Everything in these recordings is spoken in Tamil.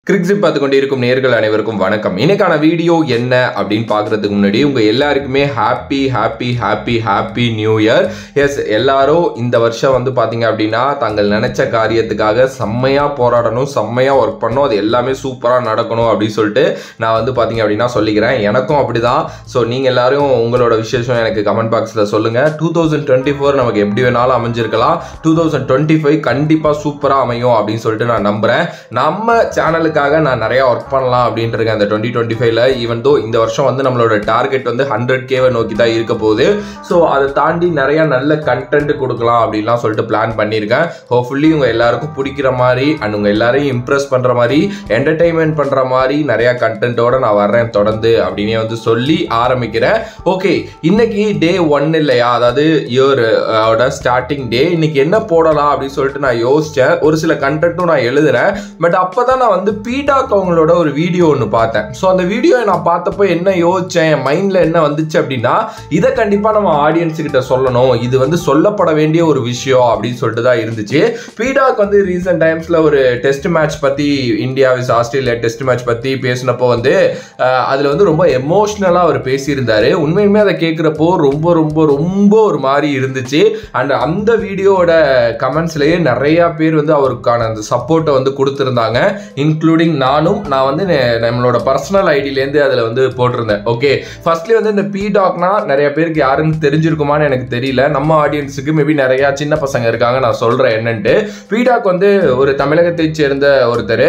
கிரிக்ஸிப் பார்த்து கொண்டிருக்கும் நேர்கள் அனைவருக்கும் வணக்கம். இன்னைக்கான வீடியோ என்ன அப்படின்னு பார்க்கறதுக்கு முன்னாடி உங்க எல்லாருக்குமே ஹாப்பி நியூ இயர். எஸ், எல்லாரும் இந்த வருஷம் வந்து பார்த்தீங்க அப்படின்னா தங்கள் நினைச்ச காரியத்துக்காக செம்மையா போராடணும், செம்மையா ஒர்க் பண்ணணும், அது எல்லாமே சூப்பராக நடக்கணும் அப்படின்னு சொல்லிட்டு நான் வந்து பார்த்தீங்க அப்படின்னா சொல்லிக்கிறேன். எனக்கும் அப்படிதான். ஸோ நீங்கள் எல்லாரும் உங்களோட விசேஷம் எனக்கு கமெண்ட் பாக்ஸில் சொல்லுங்க. 2024 நமக்கு எப்படி வேணாலும் அமைஞ்சிருக்கலாம், 2025 கண்டிப்பாக சூப்பராக அமையும் அப்படின்னு சொல்லிட்டு நான் நம்புறேன். நம்ம சேனலுக்கு நான் நிறைய ஒர்க் பண்ணலாம் அப்படின்ட்டு இருக்கேன் அந்த 2025ல. ஈவன் தோ இந்த வருஷம் வந்து நம்மளோட டார்கெட் வந்து 100K நோக்கி தான் இருக்க போகுது. ஸோ அதை தாண்டி நிறைய நல்ல கண்டென்ட் கொடுக்கலாம் அப்படின்லாம் சொல்லிட்டு பிளான் பண்ணியிருக்கேன். ஹோப்ஃபுல்லி உங்க எல்லாருக்கும் பிடிக்கிற மாதிரி அண்ட் உங்க எல்லாரையும் இம்ப்ரெஸ் பண்ற மாதிரி என்டர்டைன்மெண்ட் பண்ற மாதிரி நிறைய கண்டென்ட்டோட நான் வர்றேன் தொடர்ந்து அப்படின்னே வந்து சொல்லி ஆரம்பிக்கிறேன். ஓகே, இன்னைக்கு டே 1 இல்லையா, அதாவது இயரோட ஸ்டார்டிங் டே. இன்னைக்கு என்ன போடலாம் அப்படின்னு சொல்லிட்டு நான் யோசிச்சேன். ஒரு சில கண்டென்ட்டும் நான் எழுதுனேன். பட் அப்பதான் நான் வந்து பீடாக் அவங்களோட ஒரு வீடியோ ஒன்று பார்த்தேன். ஸோ அந்த வீடியோ நான் பார்த்தப்போ என்ன யோசிச்சேன், என் மைண்டில் என்ன வந்துச்சு அப்படின்னா, இதை கண்டிப்பாக நம்ம ஆடியன்ஸுக்கிட்ட சொல்லணும், இது வந்து சொல்லப்பட வேண்டிய ஒரு விஷயம் அப்படின்னு சொல்லிட்டு தான் இருந்துச்சு. பீடாக் வந்து ரீசெண்ட் டைம்ஸில் ஒரு டெஸ்ட் மேட்ச் பற்றி, இந்தியா விஸ் ஆஸ்திரேலியா டெஸ்ட் மேட்ச் பற்றி பேசினப்போ வந்து அதில் வந்து ரொம்ப எமோஷ்னலாக அவர் பேசியிருந்தாரு. உண்மையுமே அதை கேட்குறப்போ ரொம்ப ரொம்ப ரொம்ப ஒரு மாதிரி இருந்துச்சு. அண்ட் அந்த வீடியோட கமெண்ட்ஸ்லேயே நிறையா பேர் வந்து அவருக்கான அந்த சப்போர்ட்டை வந்து கொடுத்துருந்தாங்க, இன்க்ளூடிங் நான் வந்து நம்மளோட பர்சனல் ஐடியிலேருந்து அதில் வந்து போட்டிருந்தேன். ஓகே, ஃபர்ஸ்ட்லி வந்து இந்த பீடாக்னா நிறைய பேருக்கு யாருன்னு தெரிஞ்சிருக்குமான்னு எனக்கு தெரியல. நம்ம ஆடியன்ஸுக்கு மேபி நிறைய சின்ன பசங்க இருக்காங்க, நான் சொல்றேன் என்னன்ட்டு. பீடாக் வந்து ஒரு தமிழகத்தை சேர்ந்த ஒருத்தர்.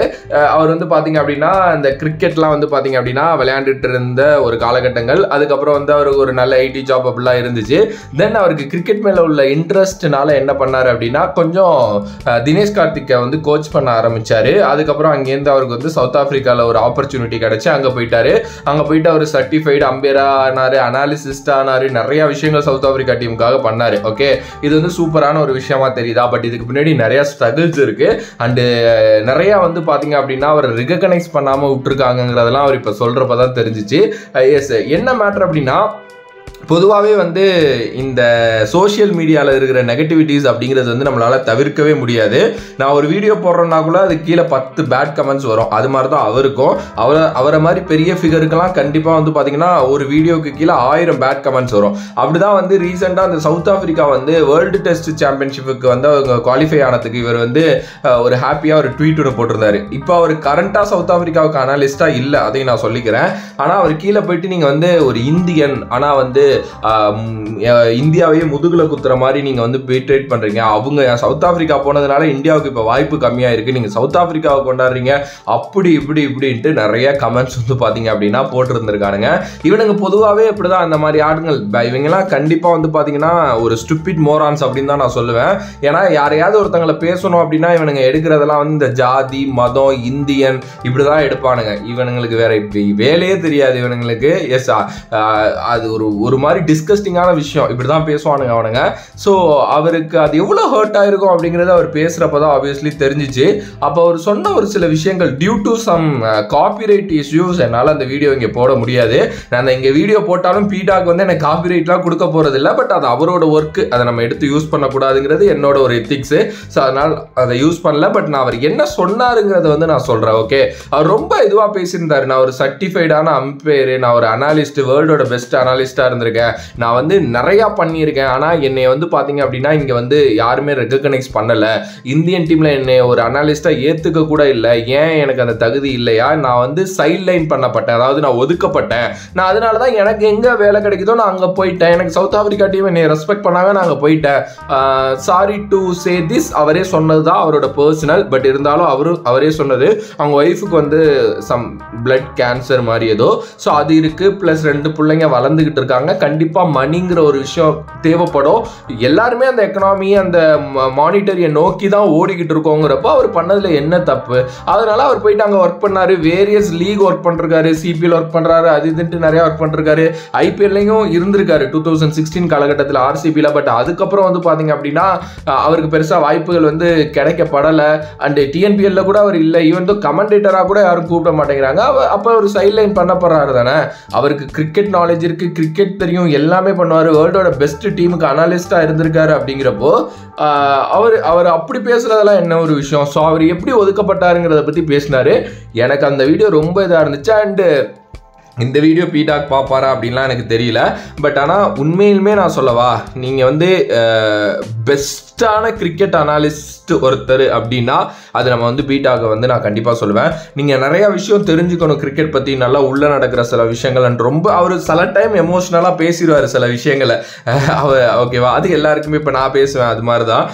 அவர் வந்து பார்த்தீங்க அப்படின்னா இந்த கிரிக்கெட்லாம் வந்து பார்த்தீங்க அப்படின்னா விளையாண்டுட்டு இருந்த ஒரு காலகட்டங்கள். அதுக்கப்புறம் வந்து அவருக்கு ஒரு நல்ல ஐடி ஜாப் அப்படிலாம் இருந்துச்சு. தென் அவருக்கு கிரிக்கெட் மேலே உள்ள இன்ட்ரெஸ்ட்னால என்ன பண்ணார் அப்படின்னா, கொஞ்சம் தினேஷ் கார்த்திக்கை வந்து கோச் பண்ண ஆரம்பிச்சாரு. அதுக்கப்புறம் அங்கேருந்து அவருக்கு வந்து சவுத் ஆப்பிரிக்காவில் ஒரு ஆப்பர்ச்சுனிட்டி கிடைச்சி அங்கே போயிட்டாரு. அங்கே போயிட்டு அவர் சர்டிஃபைடு அம்பையரா ஆனாரு, அனாலிசிஸ்ட் ஆனாரு, நிறைய விஷயங்கள் சவுத் ஆப்பிரிக்கா டீமுக்காக பண்ணாரு. ஓகே, இது வந்து சூப்பரான ஒரு விஷயமா தெரியுதா? பட் இதுக்கு பின்னாடி நிறைய ஸ்ட்ரகிள்ஸ் இருக்கு. அண்டு நிறைய வந்து பார்த்தீங்க அப்படின்னா அவர் ரெகக்னைஸ் பண்ணாமல் விட்டுருக்காங்கிறதெல்லாம் அவர் இப்போ சொல்றப்ப தான் தெரிஞ்சிச்சு. எஸ், என்ன மேட்டர் அப்படின்னா, பொதுவாகவே வந்து இந்த சோஷியல் மீடியாவில் இருக்கிற நெகட்டிவிட்டிஸ் அப்படிங்கிறது வந்து நம்மளால் தவிர்க்கவே முடியாது. நான் ஒரு வீடியோ போடுறேன்னா கூட அது கீழே 10 பேட் கமெண்ட்ஸ் வரும். அது மாதிரி தான் அவருக்கும். அவரை மாதிரி பெரிய ஃபிகருக்கெல்லாம் கண்டிப்பாக வந்து பார்த்தீங்கன்னா ஒரு வீடியோக்கு கீழே 1000 பேட் கமெண்ட்ஸ் வரும். அப்படி தான் வந்து ரீசெண்டாக அந்த சவுத் ஆப்பிரிக்கா வந்து வேர்ல்டு டெஸ்ட் சாம்பியன்ஷிப்புக்கு வந்து அவங்க குவாலிஃபை ஆனதுக்கு இவர் வந்து ஒரு ஹாப்பியாக ஒரு ட்வீட் ஒன்று போட்டிருந்தாரு. இப்போ அவர் கரண்ட்டாக சவுத் ஆப்பிரிக்காவுக்கு அனலிஸ்டாக இல்லை, அதையும் நான் சொல்லிக்கிறேன். ஆனால் அவர் கீழே போயிட்டு நீங்கள் வந்து ஒரு இந்தியன், ஆனால் வந்து இந்தியாவையே முதுகுல குத்துற மாதிரி நீங்க வந்து ட்ரீட் பண்றீங்க, அவங்க சவுத் ஆப்பிரிக்கா போனதுனால இந்தியாவுக்கு இப்ப வாய்ப்பு கம்மியா இருக்கு, நீங்க சவுத் ஆப்பிரிக்காவை கொண்டாடுறீங்க, அப்படி இப்படின்ட்டு நிறைய கமெண்ட்ஸ் வந்து பாத்தீங்க அப்படின்னா போட்டு இருந்திருக்கானுங்க. இவனுங்க பொதுவாகவே இப்படிதான், அந்த மாதிரி ஆடுங்கள் இவங்கெல்லாம் கண்டிப்பா வந்து பாத்தீங்கன்னா ஒரு ஸ்டூபிட் மோரான்ஸ் அப்படின்னு தான் நான் சொல்லுவேன். ஏன்னா யாரையாவது ஒருத்தங்களை பேசணும் அப்படின்னா இவனுங்க எடுக்கிறதெல்லாம் வந்து இந்த ஜாதி, மதம், இந்தியன் இப்படிதான் எடுப்பானுங்க. இவனுங்களுக்கு வேற வேலையே தெரியாது இவனுங்களுக்கு. எஸ், அது ஒரு மாதிரி டிஸ்கஸ்டிங்கான விஷயம், இப்படிதான் பேசுவானுங்க அவனுங்க. ஸோ அவருக்கு அது எவ்வளோ ஹர்ட் ஆயிருக்கும் அப்படிங்கிறது அவர் பேசுறப்ப தான் ஆப்வியஸ்லி தெரிஞ்சிச்சு. அப்போ அவர் சொன்ன ஒரு சில விஷயங்கள் due to some copyright issues என்னால் அந்த வீடியோ இங்கே போட முடியாது. நான் இங்கே வீடியோ போட்டாலும் பீடாக் வந்து எனக்கு காப்பிரைட்லாம் கொடுக்க போறது இல்லை. பட் அது அவரோட ஒர்க்கு, அதை நம்ம எடுத்து யூஸ் பண்ணக்கூடாதுங்கிறது என்னோட ஒரு எத்திக்ஸு. ஸோ அதனால் அதை யூஸ் பண்ணல. பட் நான் அவர் என்ன சொன்னாருங்கிறத வந்து நான் சொல்றேன். ஓகே, அவர் ரொம்ப இதுவாக பேசியிருந்தாரு. நான் ஒரு சர்டிஃபைடான அம்பையர், நான் ஒரு அனாலிஸ்ட், வேர்ல்டோட பெஸ்ட் அனாலிஸ்டா இருந்திருக்கேன், நான் வந்து நிறைய பண்ணியிருக்கேன், ஆனா என்னை வந்து பாத்தீங்க அப்படின்னா இங்க வந்து யாருமே ரெகக்னைஸ் பண்ணல, இந்தியன் டீம்ல என்னை ஒரு அனாலிஸ்டா ஏத்துக்க கூட இல்லை, ஏன் எனக்கு அந்த தகுதி இல்லையா, நான் வந்து சைட் லைன் பண்ணப்பட்டேன், அதாவது நான் ஒதுக்கப்பட்டேன், நான் அதனாலதான் எனக்கு எங்க வேலை கிடைக்குதோ நான் அங்க போயிட்டேன், எனக்கு சவுத் ஆப்பிரிக்கா டீம் என்னை ரெஸ்பெக்ட் பண்ணாங்க, நான் அங்க போயிட்டேன். சாரி டு சே திஸ், அவரே சொன்னதுதான், அவரோட பர்சனல். பட் இருந்தாலும் அவரே சொன்னது, அவங்க ஒய்ஃபுக்கு வந்து சம் பிளட் கேன்சர் மாதிரி ஏதோ, ஸோ அது இருக்கு, பிளஸ் 2 பிள்ளைங்க வளர்ந்துகிட்டு இருக்காங்க, கண்டிப்பா மணிங்கிற ஒரு விஷயம் தேவைப்படும். எல்லாருமே அந்த எக்கனாமி, அந்த மானிட்டரியை நோக்கி தான் ஓடிக்கிட்டு இருக்கோங்கிறப்ப அவர் பண்ணதுல என்ன தப்பு? அதனால அவர் போயிட்டு அங்க ஒர்க் பண்ணாரு, வேரியஸ் லீக் ஒர்க் பண்ணிருக்காரு, சிபிஎல் ஒர்க் பண்றாரு, அது இதுன்ட்டு நிறைய ஒர்க் பண்ணிருக்காரு, ஐபிஎல்லையும் இருந்திருக்காரு 2016 காலகட்டத்தில் ஆர்சிபில. பட் அதுக்கப்புறம் வந்து பாத்தீங்க அப்படின்னா அவருக்கு பெருசா வாய்ப்புகள் வந்து கிடைக்கப்படல. அண்ட் டிஎன்பிஎல்ல கூட அவர் இல்லை, ஈவன் தோ கமெண்டேட்டரா கூட யாரும் கூப்பிட மாட்டேங்கிறாங்க. அப்ப அவர் சைட் லைன் பண்ணப்படுறாரு தானே. அவருக்கு கிரிக்கெட் நாலேஜ் இருக்கு, கிரிக்கெட் தெரியும், தெரியும், எல்லாமே பண்ணுவார், வேர்ல்டோட பெஸ்ட் டீமுக்கு அனாலிஸ்டாக இருந்திருக்காரு. அப்படிங்கிறப்போ அவர் அப்படி பேசுறதெல்லாம் என்ன ஒரு விஷயம். ஸோ அவர் எப்படி ஒதுக்கப்பட்டாருங்கிறத பற்றி பேசினாரு. எனக்கு அந்த வீடியோ ரொம்ப இதாக இருந்துச்சு. அண்டு இந்த வீடியோ பீடாக் பார்ப்பாரா அப்படின்லாம் எனக்கு தெரியல. பட் ஆனால் உண்மையிலுமே நான் சொல்லவா, நீங்கள் வந்து பெஸ்ட்டான கிரிக்கெட் அனாலிஸ்ட் ஒருத்தர் அப்படின்னா அது நம்ம வந்து பீடாக்கை வந்து நான் கண்டிப்பாக சொல்லுவேன். நீங்கள் நிறையா விஷயம் தெரிஞ்சுக்கணும் கிரிக்கெட் பற்றி, நல்லா உள்ளே நடக்கிற சில விஷயங்கள். அண்ட் ரொம்ப அவர் சில டைம் எமோஷ்னலாக பேசிடுவார் சில விஷயங்களை. ஓகேவா, அது எல்லாருக்குமே இப்போ நான் பேசுவேன் அது மாதிரி தான்.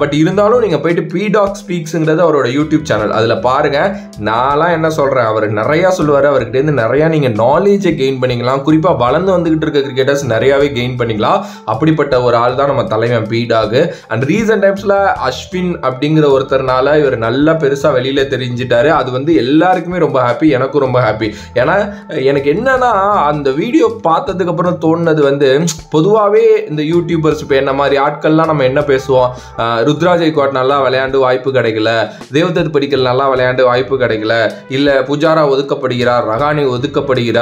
பட் இருந்தாலும் நீங்கள் போயிட்டு பீடாக் ஸ்பீக்ஸுங்கிறது அவரோட யூடியூப் சேனல், அதில் பாருங்கள். நான்லாம் என்ன சொல்கிறேன், அவர் நிறையா சொல்லுவார். அவர்கிட்டேருந்து நிறையா நீங்கள் நாலேஜை கெயின் பண்ணிக்கலாம். குறிப்பாக வளர்ந்து வந்துகிட்டு இருக்க கிரிக்கெட்டர்ஸ் நிறையாவே கெயின் பண்ணிக்கலாம். அப்படிப்பட்ட ஒரு ஆள் தான் நம்ம தலைவன் பீடாக். அண்ட் ரீசன்ட் டைம்ஸில் அஸ்வின் அப்படிங்கிற ஒருத்தர்னால இவர் நல்லா பெருசாக வெளியில் தெரிஞ்சிட்டாரு. அது வந்து எல்லாருக்குமே ரொம்ப ஹாப்பி, எனக்கும் ரொம்ப ஹாப்பி. ஏன்னா எனக்கு என்னன்னா அந்த வீடியோ பார்த்ததுக்கு அப்புறம் தோணுனது வந்து, பொதுவாகவே இந்த யூடியூபர்ஸ் இப்போ என்ன மாதிரி ஆட்கள்லாம் நம்ம என்ன பேசுவோம், ருத்ராஜ் கெய்க்வாட் நல்லா விளையாண்டு வாய்ப்பு கிடைக்கல, தேவ்தத் படிக்கல் நல்லா விளையாண்டு வாய்ப்பு கிடைக்கல, இல்லை புஜாரா ஒதுக்கப்படுகிறார், ரஹானே ஒதுக்கப்படுகிறார்,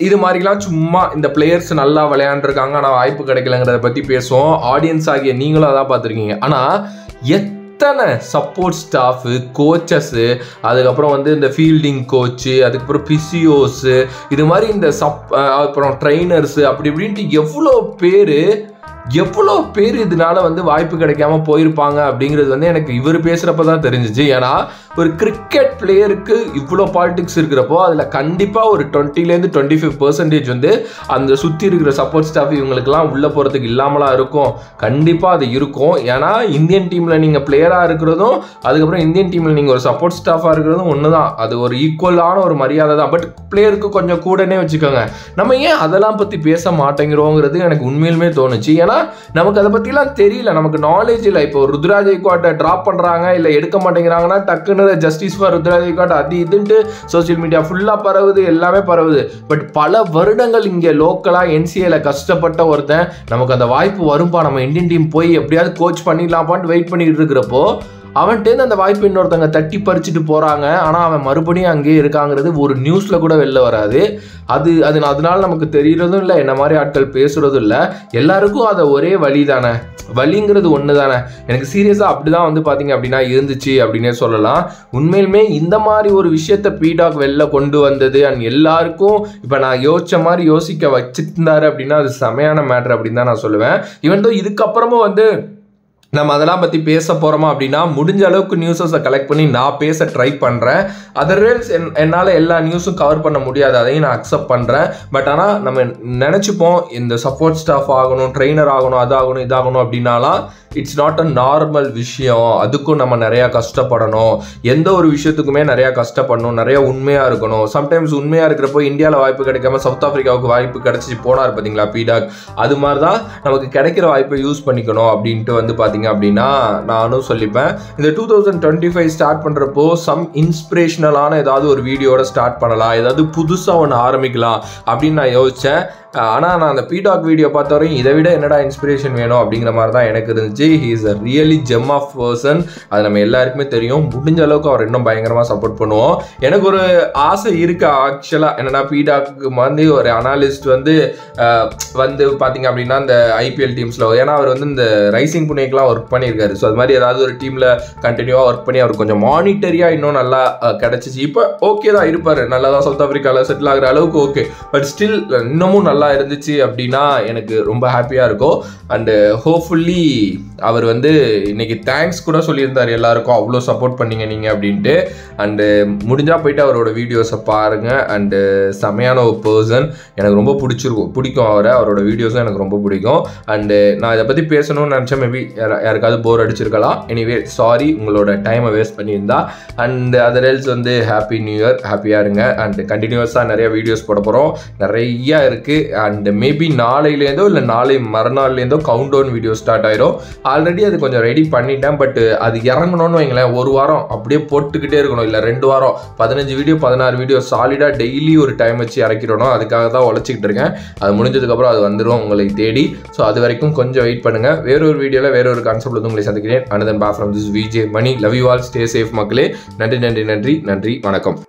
இது மாதிரிலாம் சும்மா இந்த பிளேயர்ஸ் நல்லா விளையாண்டுருக்காங்க ஆனால் வாய்ப்பு கிடைக்கலங்கிறத பற்றி பேசுவோம். ஆடியன்ஸ் ஆகிய நீங்களும் அதான் பார்த்துருக்கீங்க. ஆனால் எத்தனை சப்போர்ட் ஸ்டாஃபு, கோச்சஸ்ஸு, அதுக்கப்புறம் வந்து இந்த ஃபீல்டிங் கோச்சு, அதுக்கப்புறம் பிசியோஸு, இது மாதிரி இந்த அப்புறம் ட்ரைனர்ஸு, அப்படி இப்படின்ட்டு எவ்வளோ பேர் இதனால வந்து வாய்ப்பு கிடைக்காம போயிருப்பாங்க அப்படிங்கிறது வந்து எனக்கு இவர் பேசுகிறப்ப தான் தெரிஞ்சிச்சு. ஏன்னா ஒரு கிரிக்கெட் பிளேயருக்கு இவ்வளோ பாலிடிக்ஸ் இருக்கிறப்போ அதில் கண்டிப்பாக ஒரு 20-25% வந்து அந்த சுற்றி இருக்கிற சப்போர்ட் ஸ்டாஃப் இவங்களுக்குலாம் உள்ளே போகிறதுக்கு இல்லாமலாம் இருக்கும். கண்டிப்பாக அது இருக்கும். ஏன்னா இந்தியன் டீமில் நீங்கள் பிளேயராக இருக்கிறதும், அதுக்கப்புறம் இந்தியன் டீமில் நீங்கள் ஒரு சப்போர்ட் ஸ்டாஃபாக இருக்கிறதும் ஒன்று தான். அது ஒரு ஈக்குவலான ஒரு மரியாதை தான். பட் பிளேயருக்கு கொஞ்சம் கூடனே வச்சுக்கோங்க. நம்ம ஏன் அதெல்லாம் பற்றி பேச மாட்டேங்கிறோங்கிறது எனக்கு உண்மையிலுமே தோணுச்சு. ஏன்னா நமக்கு அதை பற்றிலாம் தெரியல, நமக்கு நாலேஜ் இல்லை. இப்போ ருத்ராஜ் கெய்க்வாட்டை ட்ராப் பண்ணுறாங்க இல்லை எடுக்க மாட்டேங்கிறாங்கன்னா டக்குன்னு ஜஸ்டிஸ் ஃபார் ருத்ராஜ் கெய்க்வாட் அது இதுன்ட்டு சோசியல் மீடியா ஃபுல்லாக பரவுது, எல்லாமே பரவுது. பட் பல வருடங்கள் இங்கே லோக்கலாக NCAல கஷ்டப்பட்ட ஒருத்தன் நமக்கு அந்த வாய்ப்பு வரும்பா, நம்ம இந்தியன் டீம் போய் எப்படியாவது கோச் பண்ணிடலாமான்னு வெயிட் பண்ணிட்டு இருக்கிறப்போ அவன்கிட்ட அந்த வாய்ப்பு இன்னொருத்தங்க தட்டி பறிச்சுட்டு போகிறாங்க. ஆனால் அவன் மறுபடியும் அங்கேயே இருக்காங்கிறது ஒரு நியூஸில் கூட வெளில வராது. அதனால நமக்கு தெரியறதும் இல்லை, என்ன மாதிரி ஆட்கள் பேசுகிறதும் இல்லை. எல்லாருக்கும் அதை ஒரே வழி தானே, வழிங்கிறது ஒன்று தானே. எனக்கு சீரியஸாக அப்படி தான் வந்து பார்த்தீங்க அப்படின்னா இருந்துச்சு அப்படின்னே சொல்லலாம். உண்மையிலுமே இந்த மாதிரி ஒரு விஷயத்த பீடாக் வெளில கொண்டு வந்தது அண்ட் எல்லாருக்கும் இப்போ நான் யோசிச்ச மாதிரி யோசிக்க வச்சுருந்தாரு அப்படின்னா அது செமையான மேட்ரு அப்படின்னு தான் நான் சொல்லுவேன். ஈவன் தோ இதுக்கப்புறமும் வந்து நம்ம அதெல்லாம் பற்றி பேச போகிறோமா அப்படின்னா முடிஞ்ச அளவுக்கு நியூஸஸை கலெக்ட் பண்ணி நான் பேச ட்ரை பண்ணுறேன். அதர்வைஸ் என்னால் எல்லா நியூஸும் கவர் பண்ண முடியாது, அதையும் நான் அக்செப்ட் பண்ணுறேன். பட் ஆனால் நம்ம நினச்சிப்போம் இந்த சப்போர்ட் ஸ்டாஃப் ஆகணும், ட்ரெயினர் ஆகணும், அதாகணும் இதாகணும் அப்படின்னாலாம் இட்ஸ் நாட் அ நார்மல் விஷயம். அதுக்கும் நம்ம நிறையா கஷ்டப்படணும். எந்த ஒரு விஷயத்துக்குமே நிறையா கஷ்டப்படணும், நிறையா உண்மையாக இருக்கணும். சம்டைம்ஸ் உண்மையாக இருக்கிறப்போ இந்தியாவில் வாய்ப்பு கிடைக்காம சவுத் ஆஃப்ரிக்காவுக்கு வாய்ப்பு கிடச்சி போனார் பார்த்தீங்களா பீடாக். அது மாதிரி தான் நமக்கு கிடைக்கிற வாய்ப்பை யூஸ் பண்ணிக்கணும் அப்படின்ட்டு வந்து பார்த்தீங்க அப்படின்னா நானும் சொல்லிப்பேன். இந்த 2025 ஸ்டார்ட் பண்ணுறப்போ சம் இன்ஸ்பிரேஷனலான ஏதாவது ஒரு வீடியோட ஸ்டார்ட் பண்ணலாம், ஏதாவது புதுசாக ஒன்று ஆரம்பிக்கலாம் அப்படின்னு நான் யோசித்தேன். ஆனால் நான் அந்த பீடாக் வீடியோ பார்த்த வரையும் இதை விட என்னடா இன்ஸ்பிரேஷன் வேணும் அப்படிங்கிற மாதிரி தான் எனக்கு இருந்துச்சு. He is a really gem of person, அது நம்ம எல்லாருக்குமே தெரியும். முடிஞ்ச அளவுக்கு அவர் இன்னும் பயங்கரமாக சப்போர்ட் பண்ணுவோம். எனக்கு ஒரு ஆசை இருக்குது ஆக்சுவலாக, என்னென்னா பீடாக்கு வந்து ஒரு அனாலிஸ்ட் வந்து பார்த்தீங்க அப்படின்னா இந்த IPL டீம்ஸில், ஏன்னா அவர் வந்து இந்த ரைசிங் புனேக்கெலாம் ஒர்க் பண்ணியிருக்காரு. ஸோ அது மாதிரி ஏதாவது ஒரு டீமில் கண்டினியூவாக ஒர்க் பண்ணி அவர் கொஞ்சம் மானிட்டரியாக இன்னும் நல்லா கிடச்சிச்சு. இப்போ ஓகே தான் இருப்பார், நல்லா தான் சவுத் ஆஃப்ரிக்காவில் செட்டில் ஆகிற அளவுக்கு ஓகே. பட் ஸ்டில் இன்னமும் நல்லா இருந்துச்சு அப்படின்னா எனக்கு ரொம்ப ஹாப்பியாக இருக்கும். அண்டு ஹோப்ஃபுல்லி அவர் வந்து இன்னைக்கு தேங்க்ஸ் கூட சொல்லியிருந்தார் எல்லாருக்கும், அவ்வளோ சப்போர்ட் பண்ணீங்க நீங்கள் அப்படின்ட்டு. அண்டு முடிஞ்சால் போயிட்டு அவரோட வீடியோஸை பாருங்கள். அண்டு செமையான ஒரு பர்சன், எனக்கு ரொம்ப பிடிக்கும் அவரோட வீடியோஸும் எனக்கு ரொம்ப பிடிக்கும். அண்டு நான் இதை பற்றி பேசணும்னு நினச்சேன், மேபி யாருக்காவது போர் அடிச்சிருக்கலாம். எனிவே சாரி உங்களோட டைமை வேஸ்ட் பண்ணியிருந்தா. அண்ட் அதர்எல்ஸ் வந்து ஹாப்பி நியூ இயர், ஹாப்பியாக இருங்க. அண்டு கண்டினியூஸாக நிறைய வீடியோஸ் போட போகிறோம், நிறையா இருக்குது. அண்ட் மேபி நாளையிலேருந்தோ இல்லை நாளை மறுநாள்லேருந்தோ கவுண்ட் டவுன் வீடியோ ஸ்டார்ட் ஆயிரும். ஆல்ரெடி அது கொஞ்சம் ரெடி பண்ணிட்டேன். பட் அது இறங்கணும்னு வைங்களேன், ஒரு வாரம் அப்படியே போட்டுக்கிட்டே இருக்கணும், இல்லை 2 வாரம் 15 வீடியோ 16 வீடியோ சாலிடாக டெய்லி ஒரு டைம் வச்சு இறக்கிடணும். அதுக்காக தான் உழைச்சிக்கிட்டு இருக்கேன். அது முடிஞ்சதுக்கப்புறம் அது வந்துடும் உங்களை தேடி. ஸோ அது வரைக்கும் கொஞ்சம் வெயிட் பண்ணுங்கள். வேறொரு வீடியோவில் வேறொரு கான்செப்ட் வந்து உங்களை சந்திக்கிறேன். அனதன் பா from this VJ Mani. Love you all, stay safe மக்களே. நன்றி நன்றி நன்றி நன்றி, வணக்கம்.